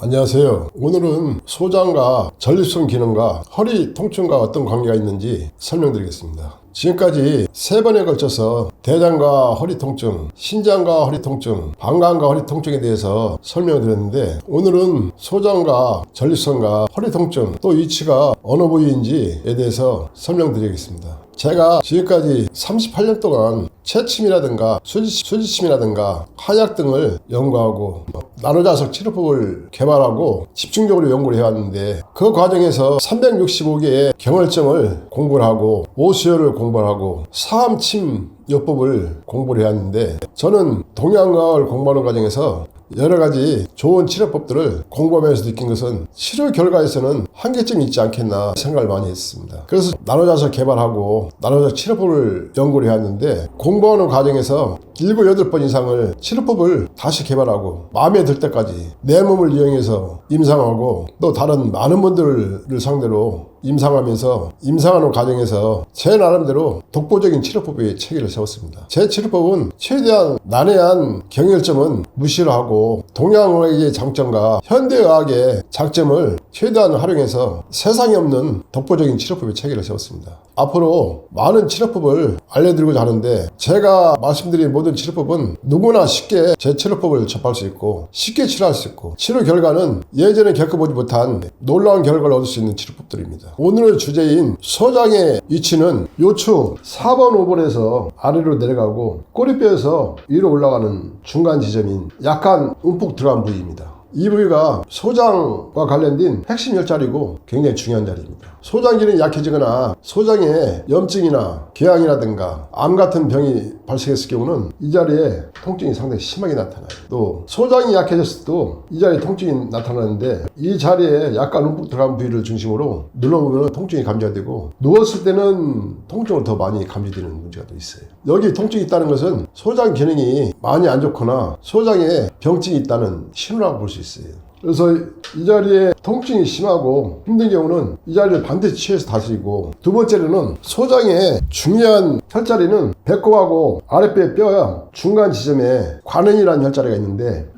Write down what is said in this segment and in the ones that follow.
안녕하세요. 오늘은 소장과 전립선 기능과 허리 통증과 어떤 관계가 있는지 설명드리겠습니다. 지금까지 3번에 걸쳐서 대장과 허리 통증, 신장과 허리 통증, 방광과 허리 통증에 대해서 설명드렸는데, 오늘은 소장과 전립선과 허리 통증, 또 위치가 어느 부위인지에 대해서 설명드리겠습니다. 제가 지금까지 38년 동안 체침이라든가 수지침이라든가 하약 등을 연구하고 나노자석 치료법을 개발하고 집중적으로 연구를 해왔는데, 그 과정에서 365개의 경혈증을 공부를 하고 오수혈을 공부를 하고 사암침 요법을 공부를 해왔는데, 저는 동양과학을 공부하는 과정에서 여러가지 좋은 치료법들을 공부하면서 느낀 것은 치료 결과에서는 한계점이 있지 않겠나 생각을 많이 했습니다. 그래서 나노자석 개발하고 나노자석 치료법을 연구를 해왔는데, 공부하는 과정에서 7, 8번 이상을 치료법을 다시 개발하고 마음에 들 때까지 내 몸을 이용해서 임상하고, 또 다른 많은 분들을 상대로 임상하면서 임상하는 과정에서 제 나름대로 독보적인 치료법의 체계를 세웠습니다. 제 치료법은 최대한 난해한 경혈점은 무시를 하고 동양의학의 장점과 현대의학의 장점을 최대한 활용해서 세상에 없는 독보적인 치료법의 체계를 세웠습니다. 앞으로 많은 치료법을 알려드리고자 하는데, 제가 말씀드린 모든 치료법은 누구나 쉽게 제 치료법을 접할 수 있고 쉽게 치료할 수 있고, 치료 결과는 예전에 겪어보지 못한 놀라운 결과를 얻을 수 있는 치료법들입니다. 오늘의 주제인 소장의 위치는 요추 4번 5번에서 아래로 내려가고 꼬리뼈에서 위로 올라가는 중간 지점인 약간 움푹 들어간 부위입니다. 이 부위가 소장과 관련된 핵심 혈자리고 굉장히 중요한 자리입니다. 소장 기능이 약해지거나 소장에 염증이나 궤양이라든가 암 같은 병이 발생했을 경우는 이 자리에 통증이 상당히 심하게 나타나요. 또 소장이 약해졌을 때도 이 자리에 통증이 나타나는데, 이 자리에 약간 움푹 들어간 부위를 중심으로 눌러보면 통증이 감지가 되고, 누웠을 때는 통증을 더 많이 감지되는 문제가 또 있어요. 여기 통증이 있다는 것은 소장 기능이 많이 안 좋거나 소장에 병증이 있다는 신호라고 볼 수 있어요. 그래서 이 자리에 통증이 심하고 힘든 경우는 이 자리를 반드시 취해서 다스리고, 두 번째로는 소장의 중요한 혈자리는 배꼽하고 아랫배 뼈 중간 지점에 관행이라는 혈자리가 있는데,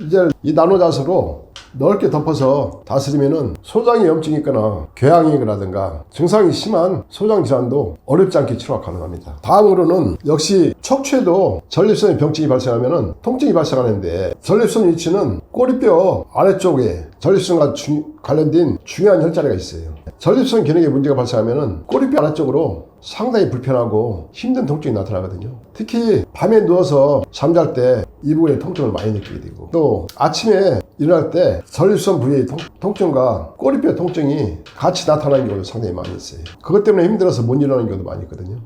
이 나노자석으로 넓게 덮어서 다스리면은 소장에 염증이 있거나 궤양이라든가 증상이 심한 소장 질환도 어렵지 않게 치료가 가능합니다. 다음으로는 역시 척추에도 전립선의 병증이 발생하면은 통증이 발생하는데, 전립선 위치는 꼬리뼈 아래쪽에 전립선과 관련된 중요한 혈자리가 있어요. 전립선 기능에 문제가 발생하면은 꼬리뼈 아래쪽으로 상당히 불편하고 힘든 통증이 나타나거든요. 특히 밤에 누워서 잠잘 때 이 부분에 통증을 많이 느끼게 되고, 또 아침에 일어날 때 전립선 부위의 통증과 꼬리뼈 통증이 같이 나타나는 경우도 상당히 많이 있어요. 그것 때문에 힘들어서 못 일어나는 경우도 많이 있거든요.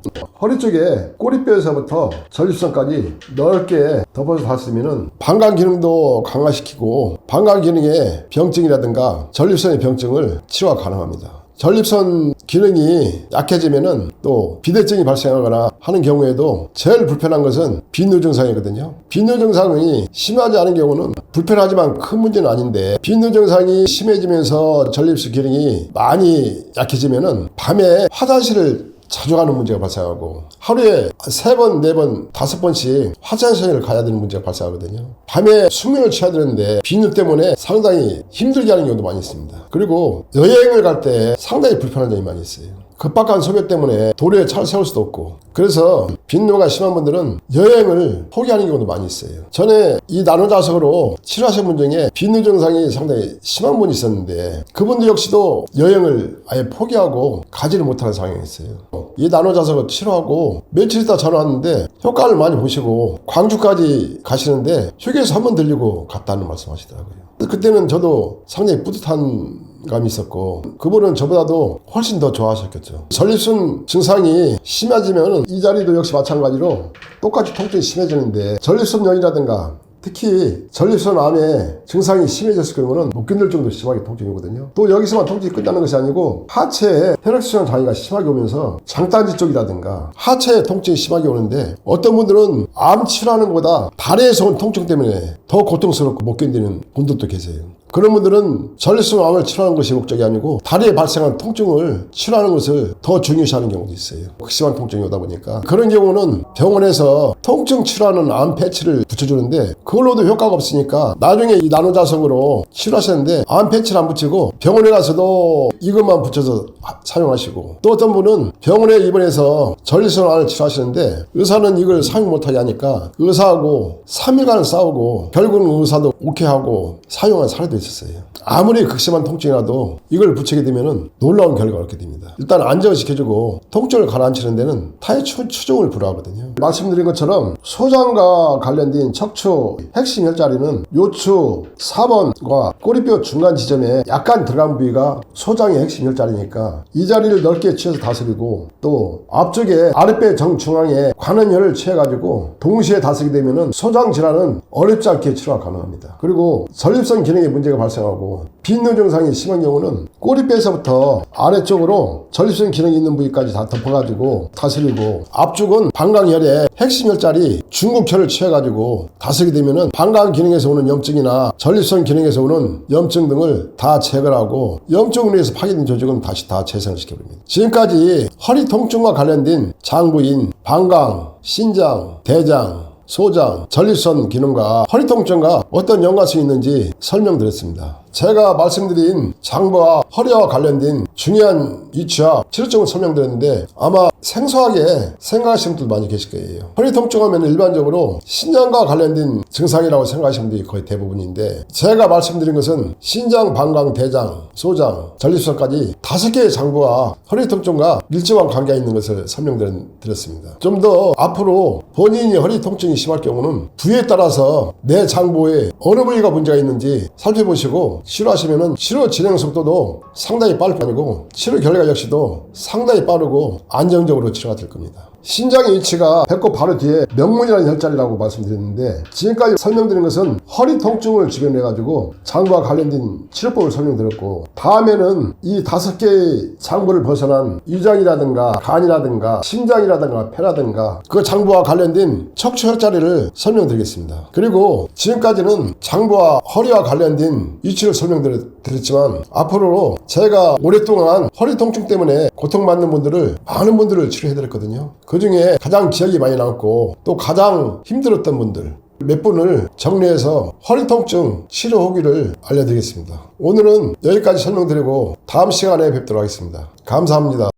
허리 쪽에 꼬리뼈에서부터 전립선까지 넓게 덮어서 다스리면은 방광 기능도 강화시키고, 방광 기능의 병증이라든가 전립선의 병증을 치료가 가능합니다. 전립선 기능이 약해지면은 또 비대증이 발생하거나 하는 경우에도 제일 불편한 것은 빈뇨 증상이거든요. 빈뇨 증상이 심하지 않은 경우는 불편하지만 큰 문제는 아닌데, 빈뇨 증상이 심해지면서 전립선 기능이 많이 약해지면은 밤에 화장실을 자주 가는 문제가 발생하고, 하루에 3번, 4번, 5번씩 화장실을 가야 되는 문제가 발생하거든요. 밤에 숙면을 취해야 되는데 빈뇨 때문에 상당히 힘들게 하는 경우도 많이 있습니다. 그리고 여행을 갈 때 상당히 불편한 점이 많이 있어요. 급박한 소요 때문에 도로에 차를 세울 수도 없고, 그래서 빈뇨가 심한 분들은 여행을 포기하는 경우도 많이 있어요. 전에 이 나노자석으로 치료하신 분 중에 빈뇨 증상이 상당히 심한 분이 있었는데, 그분들 역시도 여행을 아예 포기하고 가지를 못하는 상황이 있어요. 이 나노자석을 치료하고 며칠 있다 전화 왔는데 효과를 많이 보시고 광주까지 가시는데 휴게소 한번 들리고 갔다는 말씀 하시더라고요. 그때는 저도 상당히 뿌듯한 감이 있었고, 그분은 저보다도 훨씬 더 좋아하셨겠죠. 전립선 증상이 심해지면 이 자리도 역시 마찬가지로 똑같이 통증이 심해지는데, 전립선염이라든가 특히 전립선 암에 증상이 심해졌을 경우는 못 견딜 정도로 심하게 통증이 오거든요. 또 여기서만 통증이 끝나는 것이 아니고 하체에 혈액순환 장애가 심하게 오면서 장단지 쪽이라든가 하체에 통증이 심하게 오는데, 어떤 분들은 암 치료하는 것보다 다리에서 온 통증 때문에 더 고통스럽고 못 견디는 분들도 계세요. 그런 분들은 전립선암을 치료하는 것이 목적이 아니고 다리에 발생한 통증을 치료하는 것을 더 중요시하는 경우도 있어요. 극심한 통증이 오다 보니까. 그런 경우는 병원에서 통증 치료하는 암 패치를 붙여주는데 그걸로도 효과가 없으니까 나중에 이 나노자석으로 치료하셨는데 암 패치를 안 붙이고 병원에 가서도 이것만 붙여서 사용하시고, 또 어떤 분은 병원에 입원해서 전립선암을 치료하시는데 의사는 이걸 사용 못하게 하니까 의사하고 3일간 싸우고 결국은 의사도 오케이 하고 사용한 사례도 있었어요. 아무리 극심한 통증이라도 이걸 붙이게 되면 놀라운 결과가 얻게 됩니다. 일단 안정을 시켜주고 통증을 가라앉히는 데는 타의 추종을 불허하거든요. 말씀드린 것처럼 소장과 관련된 척추 핵심 혈자리는 요추 4번과 꼬리뼈 중간 지점에 약간 들어간 부위가 소장의 핵심 혈자리니까 이 자리를 넓게 취해서 다스리고, 또 앞쪽에 아랫배 정중앙에 관원혈을 취해가지고 동시에 다스리게 되면 소장 질환은 어렵지 않게 치료가 가능합니다. 그리고 전립선 기능에 문제가 발생하고 빈뇨 증상이 심한 경우는 꼬리뼈에서부터 아래쪽으로 전립선 기능이 있는 부위까지 다 덮어가지고 다스리고, 앞쪽은 방광혈의 핵심 혈자리 중국혈을 취해가지고 다스리게 되면은 방광 기능에서 오는 염증이나 전립선 기능에서 오는 염증 등을 다 제거하고 염증으로 해서 파괴된 조직은 다시 다 재생시켜버립니다. 지금까지 허리 통증과 관련된 장부인 방광, 신장, 대장, 소장, 전립선 기능과 허리 통증과 어떤 연관성이 있는지 설명드렸습니다. 제가 말씀드린 장부와 허리와 관련된 중요한 이치와 치료점을 설명드렸는데 아마 생소하게 생각하시는 분들 많이 계실 거예요. 허리 통증하면 일반적으로 신장과 관련된 증상이라고 생각하시는 분들이 거의 대부분인데, 제가 말씀드린 것은 신장, 방광, 대장, 소장, 전립선까지 5개의 장부와 허리 통증과 밀접한 관계가 있는 것을 설명드렸습니다. 좀 더 앞으로 본인이 허리 통증이 심할 경우는 부위에 따라서 내 장부에 어느 부위가 문제가 있는지 살펴보시고 치료하시면은 치료 진행 속도도 상당히 빠를 뿐이고 치료 결과 역시도 상당히 빠르고 안정적으로 치료가 될 겁니다. 신장의 위치가 배꼽 바로 뒤에 명문이라는 혈자리라고 말씀드렸는데, 지금까지 설명드린 것은 허리 통증을 주변에 가지고 장부와 관련된 치료법을 설명드렸고, 다음에는 이 5개의 장부를 벗어난 위장이라든가 간이라든가 심장이라든가 폐라든가 그 장부와 관련된 척추 혈자리를 설명드리겠습니다. 그리고 지금까지는 장부와 허리와 관련된 위치를 설명드렸지만 앞으로 제가 오랫동안 허리 통증 때문에 고통받는 분들을, 많은 분들을 치료해드렸거든요. 그 중에 가장 기억이 많이 남고 또 가장 힘들었던 분들 몇 분을 정리해서 허리 통증 치료 후기를 알려드리겠습니다. 오늘은 여기까지 설명드리고 다음 시간에 뵙도록 하겠습니다. 감사합니다.